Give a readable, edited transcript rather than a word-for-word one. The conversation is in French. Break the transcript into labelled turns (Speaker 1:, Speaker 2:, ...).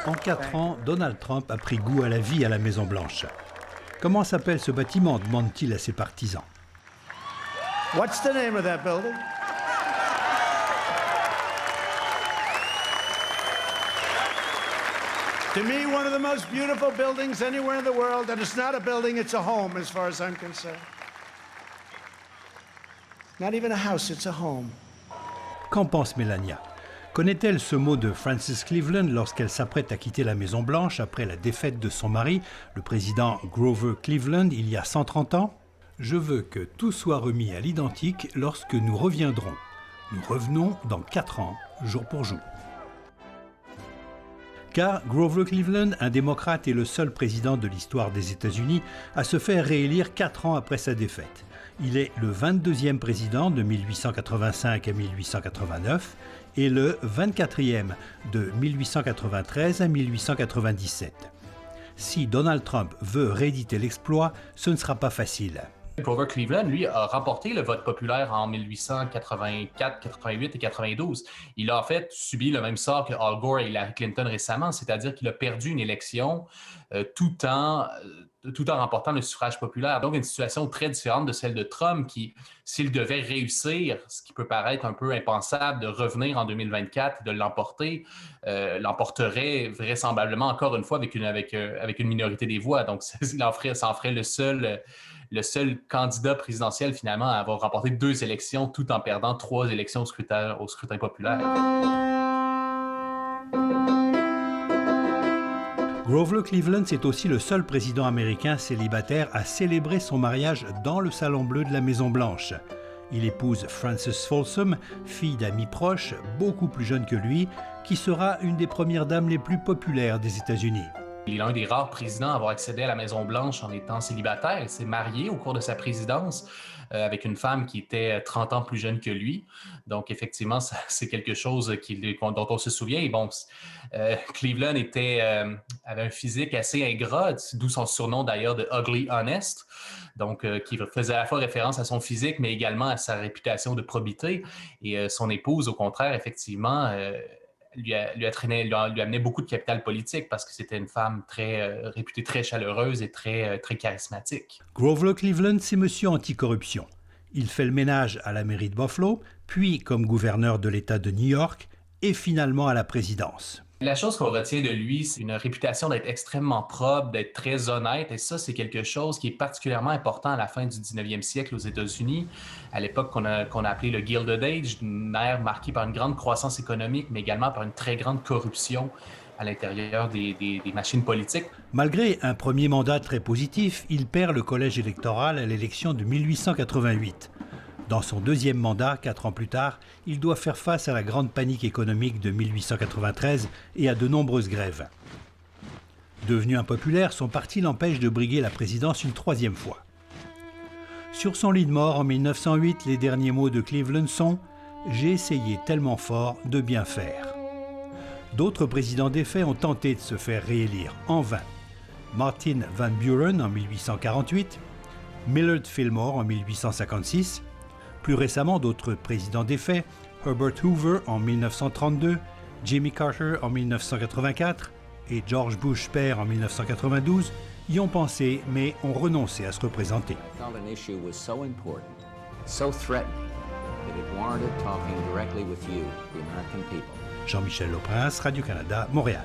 Speaker 1: En 4 ans, Donald Trump a pris goût à la vie à la Maison-Blanche. Comment s'appelle ce bâtiment, demande-t-il à ses partisans.
Speaker 2: What's the name of that building? To me, one of the most beautiful buildings anywhere in the world, and it's not a building, it's a home as far as I'm concerned. Not even a house, it's a home.
Speaker 1: Qu'en pense Melania? Connaît-elle ce mot de Frances Cleveland lorsqu'elle s'apprête à quitter la Maison-Blanche après la défaite de son mari, le président Grover Cleveland, il y a 130 ans? Je veux que tout soit remis à l'identique lorsque nous reviendrons. Nous revenons dans 4 ans, jour pour jour. Car Grover Cleveland, un démocrate, est le seul président de l'histoire des États-Unis à se faire réélire 4 ans après sa défaite. Il est le 22e président de 1885 à 1889 et le 24e de 1893 à 1897. Si Donald Trump veut rééditer l'exploit, ce ne sera pas facile.
Speaker 3: Grover Cleveland, lui, a remporté le vote populaire en 1884, 88 et 92. Il a en fait subi le même sort que Al Gore et Hillary Clinton récemment, c'est-à-dire qu'il a perdu une élection tout en remportant le suffrage populaire. Donc, une situation très différente de celle de Trump qui, s'il devait réussir, ce qui peut paraître un peu impensable, de revenir en 2024 et de l'emporter, l'emporterait vraisemblablement encore une fois avec une minorité des voix. Donc, ça en ferait le seul candidat présidentiel finalement à avoir remporté 2 élections tout en perdant 3 élections au scrutin populaire.
Speaker 1: Grover Cleveland, c'est aussi le seul président américain célibataire à célébrer son mariage dans le Salon Bleu de la Maison-Blanche. Il épouse Frances Folsom, fille d'amis proches, beaucoup plus jeune que lui, qui sera une des premières dames les plus populaires des États-Unis.
Speaker 3: Il est l'un des rares présidents à avoir accédé à la Maison-Blanche en étant célibataire. Il s'est marié au cours de sa présidence avec une femme qui était 30 ans plus jeune que lui. Donc, effectivement, c'est quelque chose dont on se souvient. Et bon, Cleveland avait un physique assez ingrat, d'où son surnom d'ailleurs de Ugly Honest, donc qui faisait à la fois référence à son physique, mais également à sa réputation de probité. Et son épouse, au contraire, effectivement, lui amenait beaucoup de capital politique parce que c'était une femme réputée très chaleureuse et très charismatique.
Speaker 1: Grover Cleveland, c'est monsieur anticorruption. Il fait le ménage à la mairie de Buffalo, puis comme gouverneur de l'État de New York et finalement à la présidence.
Speaker 3: La chose qu'on retient de lui, c'est une réputation d'être extrêmement propre, d'être très honnête. Et ça, c'est quelque chose qui est particulièrement important à la fin du 19e siècle aux États-Unis, à l'époque qu'on a appelé le Gilded Age, une ère marquée par une grande croissance économique, mais également par une très grande corruption à l'intérieur des machines politiques.
Speaker 1: Malgré un premier mandat très positif, il perd le collège électoral à l'élection de 1888. Dans son deuxième mandat, 4 ans plus tard, il doit faire face à la grande panique économique de 1893 et à de nombreuses grèves. Devenu impopulaire, son parti l'empêche de briguer la présidence une 3e fois. Sur son lit de mort en 1908, les derniers mots de Cleveland sont « J'ai essayé tellement fort de bien faire ». D'autres présidents défaits ont tenté de se faire réélire, en vain. Martin Van Buren en 1848, Millard Fillmore en 1856, plus récemment, d'autres présidents défaits, Herbert Hoover en 1932, Jimmy Carter en 1984 et George Bush père en 1992, y ont pensé mais ont renoncé à se représenter. Jean-Michel Loprince, Radio-Canada, Montréal.